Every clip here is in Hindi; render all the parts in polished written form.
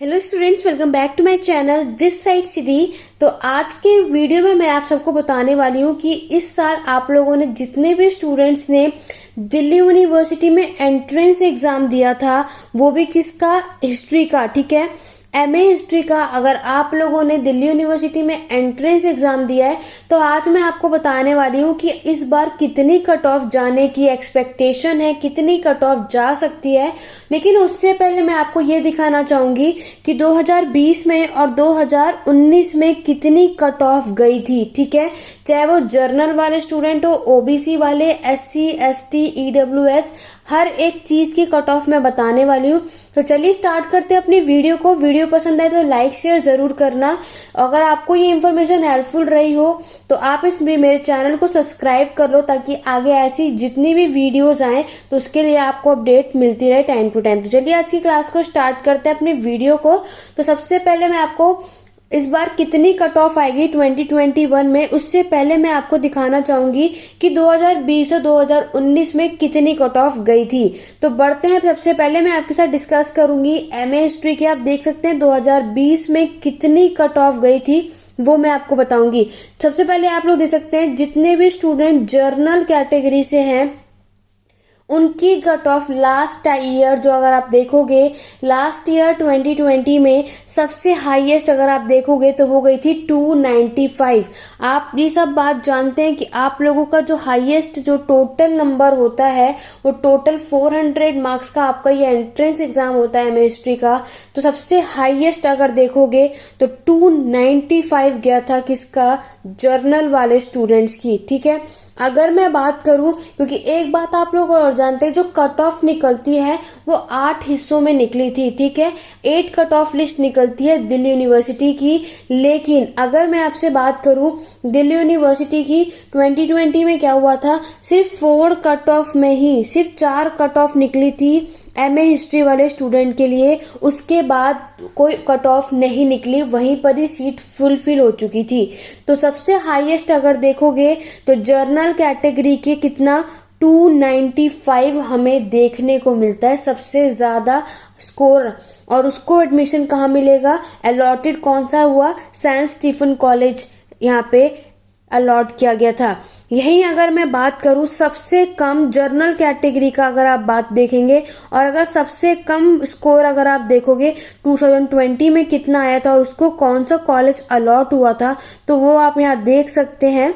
Hello students, welcome back to my channel this side Siddhi. तो आज के वीडियो में मैं आप सबको बताने वाली हूँ कि इस साल आप लोगों ने जितने भी स्टूडेंट्स ने दिल्ली यूनिवर्सिटी में एंट्रेंस एग्ज़ाम दिया था, वो भी किसका, हिस्ट्री का। ठीक है, एमए हिस्ट्री का। अगर आप लोगों ने दिल्ली यूनिवर्सिटी में एंट्रेंस एग्ज़ाम दिया है तो आज मैं आपको बताने वाली हूँ कि इस बार कितनी कट ऑफ जाने की एक्सपेक्टेशन है, कितनी कट ऑफ जा सकती है। लेकिन उससे पहले मैं आपको ये दिखाना चाहूँगी कि 2020 में और 2019 में कितनी कट ऑफ गई थी। ठीक है, चाहे वो जर्नल वाले स्टूडेंट हो, ओबीसी वाले, एससी, एसटी, ईडब्ल्यूएस, हर एक चीज़ की कट ऑफ मैं बताने वाली हूँ। तो चलिए स्टार्ट करते हैं अपनी वीडियो को। वीडियो पसंद आए तो लाइक शेयर ज़रूर करना। अगर आपको ये इन्फॉर्मेशन हेल्पफुल रही हो तो आप इस मेरे चैनल को सब्सक्राइब कर लो, ताकि आगे ऐसी जितनी भी वीडियोज़ आएँ तो उसके लिए आपको अपडेट मिलती रहे टाइम टू टाइम। तो चलिए आज की क्लास को स्टार्ट करते हैं अपनी वीडियो को। तो सबसे पहले मैं आपको इस बार कितनी कट ऑफ आएगी 2021 में, उससे पहले मैं आपको दिखाना चाहूँगी कि 2020 और 2019 में कितनी कट ऑफ गई थी। तो बढ़ते हैं। सबसे पहले मैं आपके साथ डिस्कस करूँगी एमए हिस्ट्री की। आप देख सकते हैं 2020 में कितनी कट ऑफ गई थी, वो मैं आपको बताऊँगी। सबसे पहले आप लोग देख सकते हैं जितने भी स्टूडेंट जर्नल कैटेगरी से हैं उनकी कट ऑफ लास्ट ईयर, जो अगर आप देखोगे लास्ट ईयर 2020 में सबसे हाईएस्ट अगर आप देखोगे तो वो गई थी 295। आप ये सब बात जानते हैं कि आप लोगों का जो हाईएस्ट जो टोटल नंबर होता है वो टोटल 400 मार्क्स का आपका ये एंट्रेंस एग्ज़ाम होता है एमए हिस्ट्री का। तो सबसे हाईएस्ट अगर देखोगे तो 295 गया था किसका, जर्नल वाले स्टूडेंट्स की। ठीक है, अगर मैं बात करूं, क्योंकि एक बात आप लोग और जानते हैं, जो कट ऑफ निकलती है वो 8 हिस्सों में निकली थी। ठीक है, 8 कट ऑफ लिस्ट निकलती है दिल्ली यूनिवर्सिटी की। लेकिन अगर मैं आपसे बात करूं दिल्ली यूनिवर्सिटी की 2020 में क्या हुआ था, सिर्फ 4 कट ऑफ में ही सिर्फ 4 कट ऑफ निकली थी एमए हिस्ट्री वाले स्टूडेंट के लिए। उसके बाद कोई कट ऑफ नहीं निकली, वहीं पर ही सीट फुलफिल हो चुकी थी। तो सबसे हाईएस्ट अगर देखोगे तो जर्नल कैटेगरी के कितना 295 हमें देखने को मिलता है, सबसे ज़्यादा स्कोर। और उसको एडमिशन कहाँ मिलेगा, अलॉटेड कौन सा हुआ, सेंट स्टीफन कॉलेज यहाँ पे अलॉट किया गया था। यही अगर मैं बात करूं सबसे कम जर्नल कैटेगरी का, अगर आप बात देखेंगे और अगर सबसे कम स्कोर अगर आप देखोगे 2020 में कितना आया था, उसको कौन सा कॉलेज अलॉट हुआ था, तो वो आप यहाँ देख सकते हैं।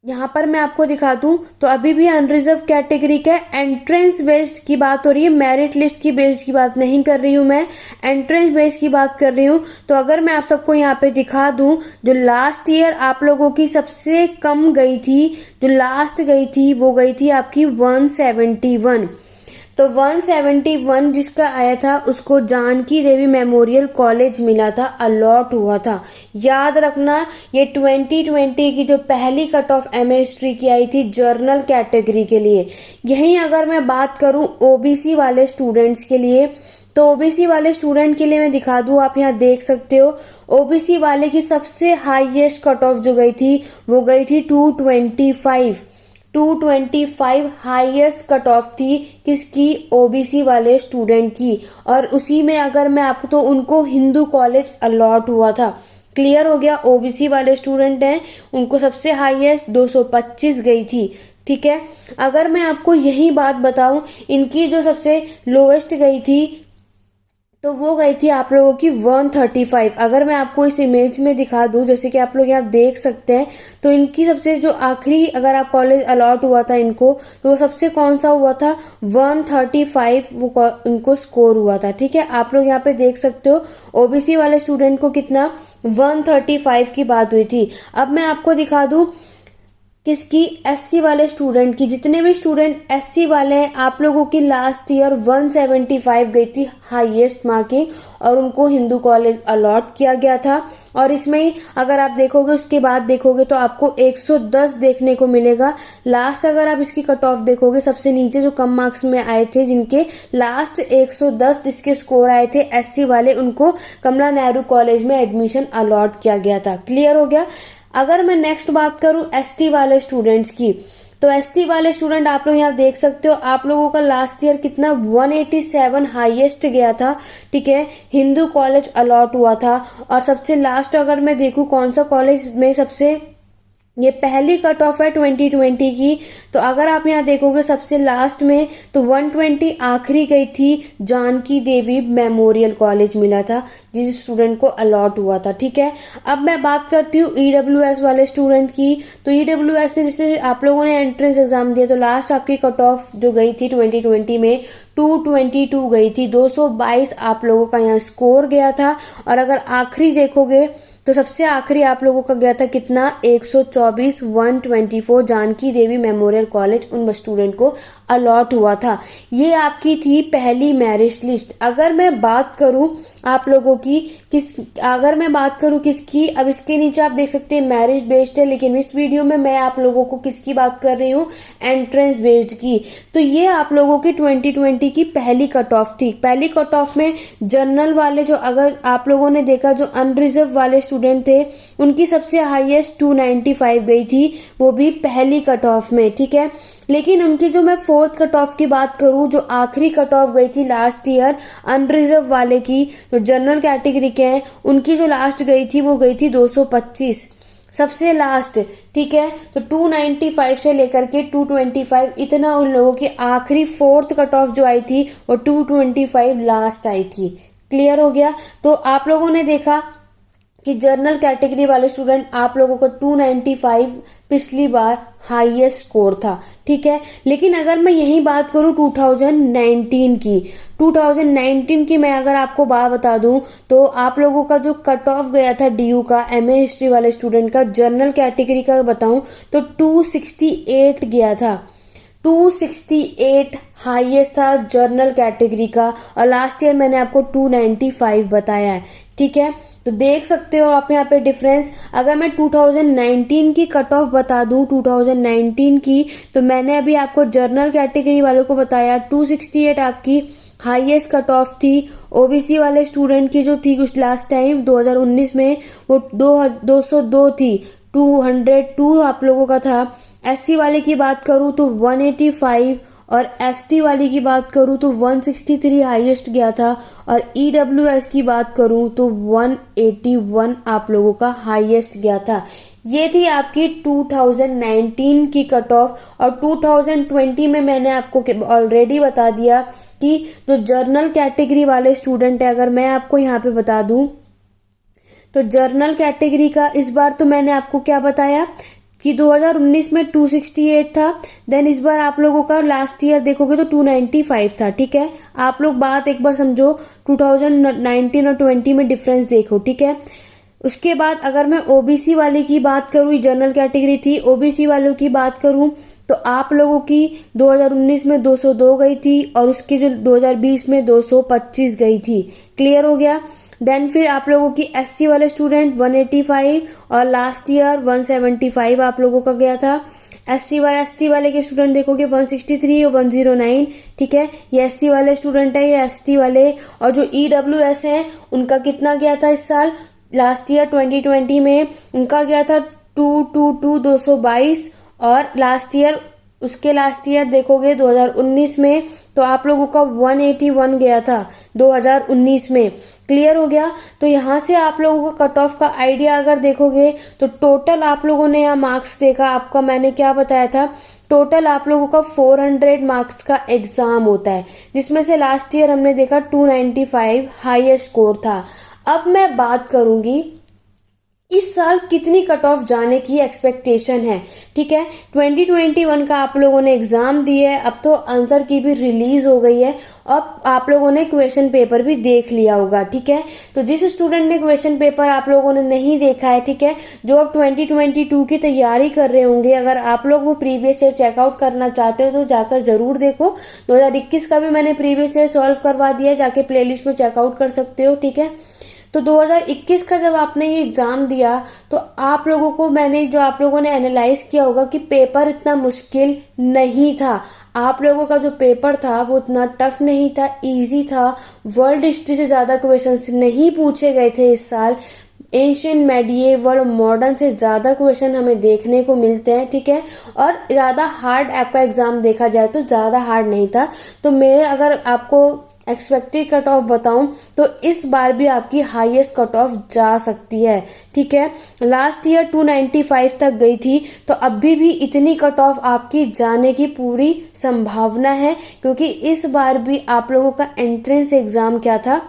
यहाँ पर मैं आपको दिखा दूँ तो अभी भी अनरिजर्व कैटेगरी का एंट्रेंस बेस्ड की बात हो रही है, मेरिट लिस्ट की बेस्ड की बात नहीं कर रही हूँ मैं, एंट्रेंस बेस्ड की बात कर रही हूँ। तो अगर मैं आप सबको यहाँ पे दिखा दूँ, जो लास्ट ईयर आप लोगों की सबसे कम गई थी, जो लास्ट गई थी वो गई थी आपकी 171। तो 171 जिसका आया था उसको जानकी देवी मेमोरियल कॉलेज मिला था, अलॉट हुआ था। याद रखना, ये 2020 की जो पहली कट ऑफ एमए हिस्ट्री की आई थी जर्नल कैटेगरी के लिए। यहीं अगर मैं बात करूं ओबीसी वाले स्टूडेंट्स के लिए, तो ओबीसी वाले स्टूडेंट के लिए मैं दिखा दूं, आप यहाँ देख सकते हो ओबीसी वाले की सबसे हाईएस्ट कट ऑफ जो गई थी वो गई थी 225 हाईएस्ट कट ऑफ थी किसकी, ओबीसी वाले स्टूडेंट की। और उसी में अगर मैं आपको, तो उनको हिंदू कॉलेज अलॉट हुआ था। क्लियर हो गया, ओबीसी वाले स्टूडेंट हैं उनको सबसे हाईएस्ट 225 गई थी। ठीक है, अगर मैं आपको यही बात बताऊं, इनकी जो सबसे लोएस्ट गई थी तो वो गई थी आप लोगों की 135। अगर मैं आपको इस इमेज में दिखा दूं, जैसे कि आप लोग यहाँ देख सकते हैं, तो इनकी सबसे जो आखिरी अगर आप कॉलेज अलॉट हुआ था इनको, तो वो सबसे कौन सा हुआ था, 135 वो इनको स्कोर हुआ था। ठीक है, आप लोग यहाँ पे देख सकते हो ओबीसी वाले स्टूडेंट को कितना, 135 की बात हुई थी। अब मैं आपको दिखा दूँ किसकी, एससी वाले स्टूडेंट की। जितने भी स्टूडेंट एससी वाले हैं आप लोगों की लास्ट ईयर 175 गई थी हाईएस्ट मार्किंग, और उनको हिंदू कॉलेज अलॉट किया गया था। और इसमें ही अगर आप देखोगे उसके बाद देखोगे तो आपको 110 देखने को मिलेगा। लास्ट अगर आप इसकी कट ऑफ देखोगे, सबसे नीचे जो कम मार्क्स में आए थे, जिनके लास्ट 110 जिसके स्कोर आए थे एससी वाले, उनको कमला नेहरू कॉलेज में एडमिशन अलॉट किया गया था। क्लियर हो गया। अगर मैं नेक्स्ट बात करूं एसटी वाले स्टूडेंट्स की, तो एसटी वाले स्टूडेंट आप लोग यहाँ देख सकते हो, आप लोगों का लास्ट ईयर कितना 187 हाईएस्ट गया था, ठीक है, हिंदू कॉलेज अलॉट हुआ था। और सबसे लास्ट अगर मैं देखूँ कौन सा कॉलेज में सबसे ये पहली कट ऑफ है 2020 की, तो अगर आप यहाँ देखोगे सबसे लास्ट में तो 120 आखिरी गई थी, जानकी देवी मेमोरियल कॉलेज मिला था जिस स्टूडेंट को अलॉट हुआ था, ठीक है। अब मैं बात करती हूँ ईडब्ल्यूएस वाले स्टूडेंट की। तो ईडब्ल्यूएस ने जैसे आप लोगों ने एंट्रेंस एग्जाम दिया तो लास्ट आपकी कट ऑफ जो गई थी 2020 में 222 गई थी, 222 आप लोगों का यहाँ स्कोर गया था। और अगर आखिरी देखोगे तो सबसे आखिरी आप लोगों का गया था कितना 124 124, जानकी देवी मेमोरियल कॉलेज उन स्टूडेंट को अलॉट हुआ था। ये आपकी थी पहली मेरिट लिस्ट। अगर मैं बात करूं आप लोगों की किसकी, अब इसके नीचे आप देख सकते हैं मेरिट बेस्ड है, लेकिन इस वीडियो में मैं आप लोगों को किसकी बात कर रही हूँ, एंट्रेंस बेस्ड की। तो ये आप लोगों की 2020 की पहली कट ऑफ थी। पहली कट ऑफ में जनरल वाले जो, अगर आप लोगों ने देखा जो अनरिजर्व वाले स्टूडेंट थे उनकी सबसे हाईएस्ट 295 गई थी, वो भी पहली कट ऑफ में, ठीक है। लेकिन उनकी जो मैं फोर्थ कट ऑफ की बात करूं, जो आखिरी कट ऑफ गई थी लास्ट ईयर अनरिजर्व वाले की, जो जनरल कैटेगरी के हैं, उनकी जो लास्ट गई थी वो गई थी 225 सबसे लास्ट, ठीक है। तो 295 से लेकर के 225 इतना उन लोगों की आखिरी फोर्थ कट ऑफ जो आई थी वो 225 लास्ट आई थी। क्लियर हो गया। तो आप लोगों ने देखा कि जनरल कैटेगरी वाले स्टूडेंट आप लोगों का 295 पिछली बार हाईएस्ट स्कोर था, ठीक है। लेकिन अगर मैं यही बात करूं 2019 की मैं अगर आपको बात बता दूं तो आप लोगों का जो कट ऑफ गया था डीयू का एमए हिस्ट्री वाले स्टूडेंट का जनरल कैटेगरी का बताऊं तो 268 गया था, 268 हाईएस्ट था जनरल कैटेगरी का। और लास्ट ईयर मैंने आपको 295 बताया है, ठीक है। तो देख सकते हो आप यहाँ पे डिफरेंस। अगर मैं 2019 की कट ऑफ बता दूं 2019 की, तो मैंने अभी आपको जनरल कैटेगरी वालों को बताया 268 आपकी हाईएस्ट कट ऑफ थी। ओबीसी वाले स्टूडेंट की जो थी कुछ लास्ट टाइम 2019 में वो 202 थी, 202 आप लोगों का था। एससी वाले की बात करूँ तो 185 और एसटी वाली की बात करूँ तो 163 हाईएस्ट गया था। और ईडब्ल्यूएस की बात करूँ तो 181 आप लोगों का हाईएस्ट गया था। ये थी आपकी 2019 की कट ऑफ। और 2020 में मैंने आपको ऑलरेडी बता दिया कि जो जर्नल कैटेगरी वाले स्टूडेंट है, अगर मैं आपको यहाँ पे बता दूँ तो जर्नल कैटेगरी का इस बार तो मैंने आपको क्या बताया कि 2019 में 268 था, देन इस बार आप लोगों का लास्ट ईयर देखोगे तो 295 था, ठीक है। आप लोग बात एक बार समझो, 2019 और 20 में डिफरेंस देखो, ठीक है। उसके बाद अगर मैं ओबीसी वाले की बात करूँ, जनरल कैटेगरी थी, ओबीसी वालों की बात करूँ तो आप लोगों की 2019 में 202 गई थी और उसकी जो 2020 में 225 गई थी। क्लियर हो गया। देन फिर आप लोगों की एससी वाले स्टूडेंट 185 और लास्ट ईयर 175 आप लोगों का गया था। एसटी वाले के स्टूडेंट देखोगे 163 और 109, ठीक है। ये एससी वाले स्टूडेंट है, ये एसटी वाले। और जो ईडब्ल्यूएस है उनका कितना गया था इस साल, लास्ट ईयर 2020 में उनका गया था 222 और लास्ट ईयर उसके लास्ट ईयर देखोगे 2019 में तो आप लोगों का 181 गया था 2019 में। क्लियर हो गया। तो यहाँ से आप लोगों का कट ऑफ का आइडिया अगर देखोगे तो टोटल आप लोगों ने यहाँ मार्क्स देखा, आपका मैंने क्या बताया था, टोटल आप लोगों का 400 मार्क्स का एग्ज़ाम होता है, जिसमें से लास्ट ईयर हमने देखा 295 हाईएस्ट स्कोर था। अब मैं बात करूँगी इस साल कितनी कट ऑफ जाने की एक्सपेक्टेशन है, ठीक है। 2021 का आप लोगों ने एग्ज़ाम दिए है, अब तो आंसर की भी रिलीज़ हो गई है, अब आप लोगों ने क्वेश्चन पेपर भी देख लिया होगा, ठीक है। तो जिस स्टूडेंट ने क्वेश्चन पेपर आप लोगों ने नहीं देखा है, ठीक है, जो अब 2022 की तैयारी कर रहे होंगे, अगर आप लोग वो प्रीवियस ईयर चेकआउट करना चाहते हो तो जाकर ज़रूर देखो। 2021 का भी मैंने प्रीवियस ईयर सॉल्व करवा दिया, जाके प्लेलिस्ट में चेकआउट कर सकते हो, ठीक है। तो 2021 का जब आपने ये एग्ज़ाम दिया तो आप लोगों को मैंने जो आप लोगों ने एनालाइज किया होगा कि पेपर इतना मुश्किल नहीं था। आप लोगों का जो पेपर था वो इतना टफ नहीं था, इजी था। वर्ल्ड हिस्ट्री से ज़्यादा क्वेश्चंस नहीं पूछे गए थे इस साल। एंशियंट, मेडिएवल, मॉडर्न से ज़्यादा क्वेश्चन हमें देखने को मिलते हैं, ठीक है। और ज़्यादा हार्ड आपका एग्ज़ाम देखा जाए तो ज़्यादा हार्ड नहीं था। तो मेरे अगर आपको एक्सपेक्टेड कट ऑफ बताऊं तो इस बार भी आपकी हाईएस्ट कट ऑफ जा सकती है, ठीक है। लास्ट ईयर 295 तक गई थी, तो अभी भी इतनी कट ऑफ आपकी जाने की पूरी संभावना है, क्योंकि इस बार भी आप लोगों का एंट्रेंस एग्ज़ाम क्या था,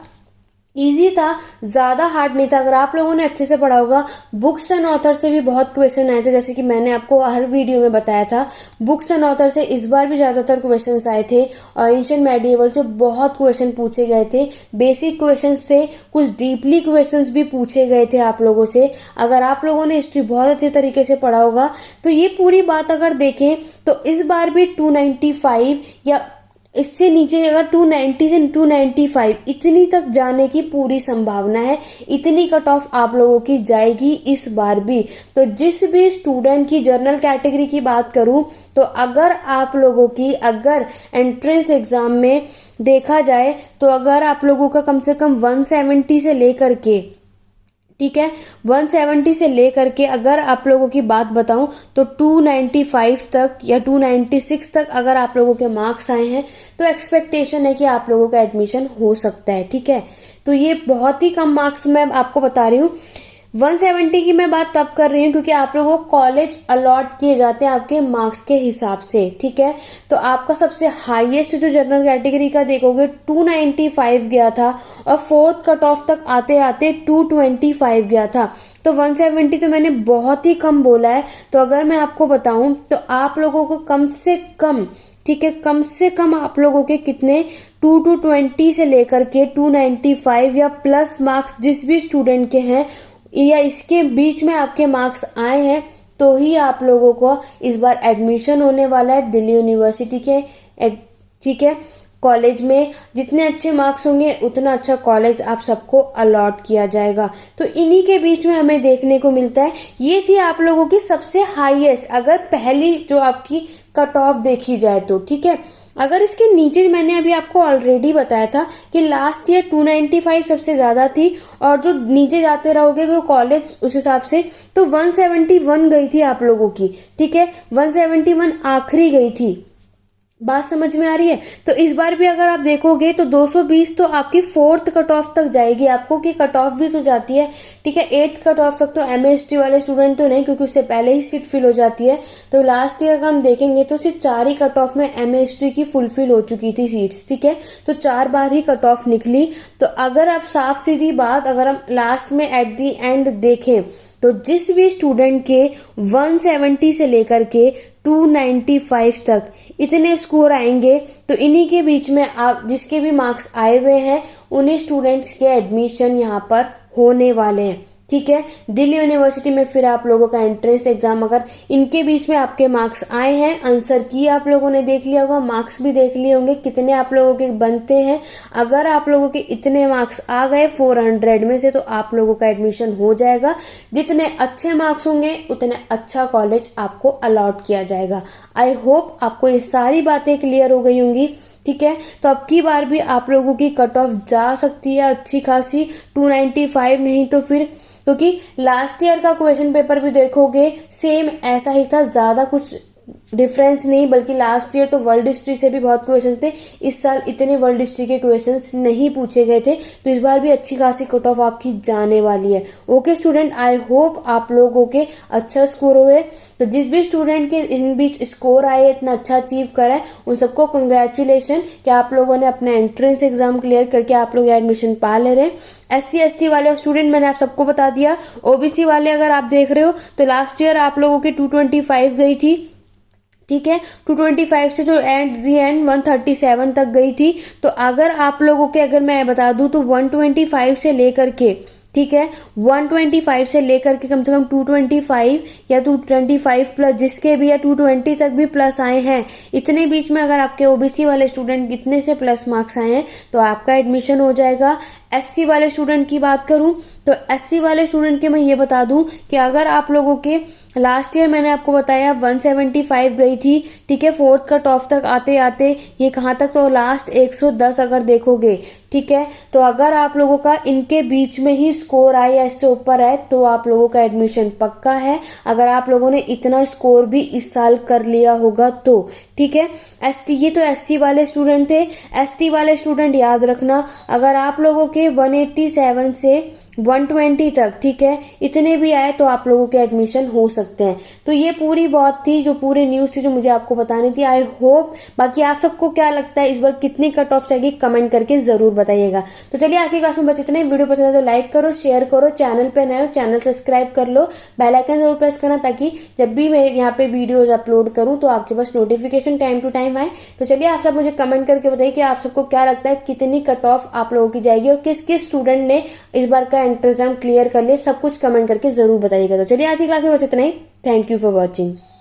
इजी था, ज़्यादा हार्ड नहीं था। अगर आप लोगों ने अच्छे से पढ़ा होगा, बुक्स एंड ऑथर से भी बहुत क्वेश्चन आए थे, जैसे कि मैंने आपको हर वीडियो में बताया था। बुक्स एंड ऑथर से इस बार भी ज़्यादातर क्वेश्चंस आए थे, और एंशिएंट मेडिएवल से बहुत क्वेश्चन पूछे गए थे। बेसिक क्वेश्चन से कुछ डीपली क्वेश्चंस भी पूछे गए थे आप लोगों से। अगर आप लोगों ने हिस्ट्री बहुत अच्छे तरीके से पढ़ा होगा तो ये पूरी बात अगर देखें तो इस बार भी 295 या इससे नीचे अगर 290 से 295 इतनी तक जाने की पूरी संभावना है। इतनी कट ऑफ आप लोगों की जाएगी इस बार भी। तो जिस भी स्टूडेंट की जनरल कैटेगरी की बात करूं तो अगर आप लोगों की अगर एंट्रेंस एग्ज़ाम में देखा जाए तो अगर आप लोगों का कम से कम 170 से लेकर के, ठीक है, 170 से लेकर के अगर आप लोगों की बात बताऊं तो 295 तक या 296 तक अगर आप लोगों के मार्क्स आए हैं तो एक्सपेक्टेशन है कि आप लोगों का एडमिशन हो सकता है, ठीक है। तो ये बहुत ही कम मार्क्स मैं आपको बता रही हूँ। 170 की मैं बात तब कर रही हूँ क्योंकि आप लोगों को कॉलेज अलॉट किए जाते हैं आपके मार्क्स के हिसाब से, ठीक है। तो आपका सबसे हाईएस्ट जो जनरल कैटेगरी का देखोगे 295 गया था, और फोर्थ कट ऑफ तक आते आते 225 गया था। तो 170 तो मैंने बहुत ही कम बोला है। तो अगर मैं आपको बताऊँ तो आप लोगों को कम से कम, ठीक है, कम से कम आप लोगों के कितने 220 से लेकर के 295 या प्लस मार्क्स जिस भी स्टूडेंट के हैं या इसके बीच में आपके मार्क्स आए हैं तो ही आप लोगों को इस बार एडमिशन होने वाला है दिल्ली यूनिवर्सिटी के, ठीक है, कॉलेज में। जितने अच्छे मार्क्स होंगे उतना अच्छा कॉलेज आप सबको अलॉट किया जाएगा। तो इन्हीं के बीच में हमें देखने को मिलता है। ये थी आप लोगों की सबसे हाईएस्ट अगर पहली जो आपकी कट ऑफ देखी जाए तो, ठीक है। अगर इसके नीचे मैंने अभी आपको ऑलरेडी बताया था कि लास्ट ईयर 295 सबसे ज़्यादा थी, और जो नीचे जाते रहोगे वो कॉलेज उस हिसाब से तो 171 गई थी आप लोगों की, ठीक है, 171 आखिरी गई थी। बात समझ में आ रही है। तो इस बार भी अगर आप देखोगे तो 220 तो आपकी फोर्थ कट ऑफ तक जाएगी आपको, कि कट ऑफ भी तो जाती है, ठीक है। 8th कट ऑफ तक तो एमए हिस्ट्री वाले स्टूडेंट तो नहीं, क्योंकि उससे पहले ही सीट फिल हो जाती है। तो लास्ट ईयर अगर हम देखेंगे तो सिर्फ 4 ही कट ऑफ में एमए हिस्ट्री की फुलफिल हो चुकी थी सीट्स, ठीक है। तो 4 बार ही कट ऑफ निकली। तो अगर आप साफ सीधी बात अगर हम लास्ट में एट दी एंड देखें तो जिस भी स्टूडेंट के 170 से लेकर के 295 तक इतने स्कोर आएंगे तो इन्हीं के बीच में आप जिसके भी मार्क्स आए हुए हैं उन्हीं स्टूडेंट्स के एडमिशन यहाँ पर होने वाले हैं, ठीक है। दिल्ली यूनिवर्सिटी में फिर आप लोगों का एंट्रेंस एग्जाम अगर इनके बीच में आपके मार्क्स आए हैं, आंसर की आप लोगों ने देख लिया होगा, मार्क्स भी देख लिए होंगे कितने आप लोगों के बनते हैं। अगर आप लोगों के इतने मार्क्स आ गए 400 में से तो आप लोगों का एडमिशन हो जाएगा। जितने अच्छे मार्क्स होंगे उतने अच्छा कॉलेज आपको अलॉट किया जाएगा। आई होप आपको ये सारी बातें क्लियर हो गई होंगी, ठीक है। तो अब की बार भी आप लोगों की कट ऑफ जा सकती है अच्छी खासी, 295 नहीं तो फिर, क्योंकि लास्ट ईयर का क्वेश्चन पेपर भी देखोगे सेम ऐसा ही था, ज़्यादा कुछ डिफरेंस नहीं, बल्कि लास्ट ईयर तो वर्ल्ड हिस्ट्री से भी बहुत क्वेश्चन थे। इस साल इतने वर्ल्ड हिस्ट्री के क्वेश्चंस नहीं पूछे गए थे। तो इस बार भी अच्छी खासी कट ऑफ आपकी जाने वाली है। ओके स्टूडेंट, आई होप आप लोगों के अच्छा स्कोर हुए। तो जिस भी स्टूडेंट के इन बीच स्कोर आए, इतना अच्छा अचीव करा है, उन सबको कंग्रेचुलेशन कि आप लोगों ने अपना एंट्रेंस एग्जाम क्लियर करके आप लोग एडमिशन पा ले रहे हैं। SC/ST वाले स्टूडेंट मैंने आप सबको बता दिया। OBC वाले अगर आप देख रहे हो तो लास्ट ईयर आप लोगों की 225 गई थी, ठीक है। 225 से जो एंड 137 तक गई थी। तो अगर आप लोगों के अगर मैं बता दूं तो 125 से लेकर के, ठीक है, 125 से लेकर के कम से कम 225 या 225 प्लस जिसके भी या 220 तक भी प्लस आए हैं, इतने बीच में अगर आपके OBC वाले स्टूडेंट इतने से प्लस मार्क्स आए हैं तो आपका एडमिशन हो जाएगा। SC वाले स्टूडेंट की बात करूं तो SC वाले स्टूडेंट के मैं ये बता दूं कि अगर आप लोगों के लास्ट ईयर मैंने आपको बताया 175 गई थी, ठीक है, फोर्थ कट ऑफ तक आते आते ये कहाँ तक, तो लास्ट 110 अगर देखोगे, ठीक है। तो अगर आप लोगों का इनके बीच में ही स्कोर आए या इससे ऊपर आए तो आप लोगों का एडमिशन पक्का है, अगर आप लोगों ने इतना स्कोर भी इस साल कर लिया होगा तो, ठीक है। एसटी, ये तो एसटी वाले स्टूडेंट थे। एसटी वाले स्टूडेंट याद रखना, अगर आप लोगों के 187 से 120 तक, ठीक है, इतने भी आए तो आप लोगों के एडमिशन हो सकते हैं। तो ये पूरी बात थी, जो पूरी न्यूज़ थी जो मुझे आपको बतानी थी। आई होप, बाकी आप सबको क्या लगता है इस बार कितनी कट ऑफ जाएगी कमेंट करके ज़रूर बताइएगा। तो चलिए आज की क्लास में बस इतना ही। वीडियो पसंद है तो लाइक करो, शेयर करो, चैनल पे नए हो चैनल सब्सक्राइब कर लो, बेल आइकन जरूर प्रेस करना ताकि जब भी मैं यहाँ पे वीडियोज अपलोड करूँ तो आपके पास नोटिफिकेशन टाइम टू टाइम आए। तो चलिए आप सब मुझे कमेंट करके बताइए कि आप सबको क्या लगता है कितनी कट ऑफ आप लोगों की जाएगी और किस किस स्टूडेंट ने इस बार का एंट्रेंस एग्जाम क्लियर कर लिया, सब कुछ कमेंट करके जरूर बताइएगा। तो चलिए आज की क्लास में बस इतना ही। Thank you for watching.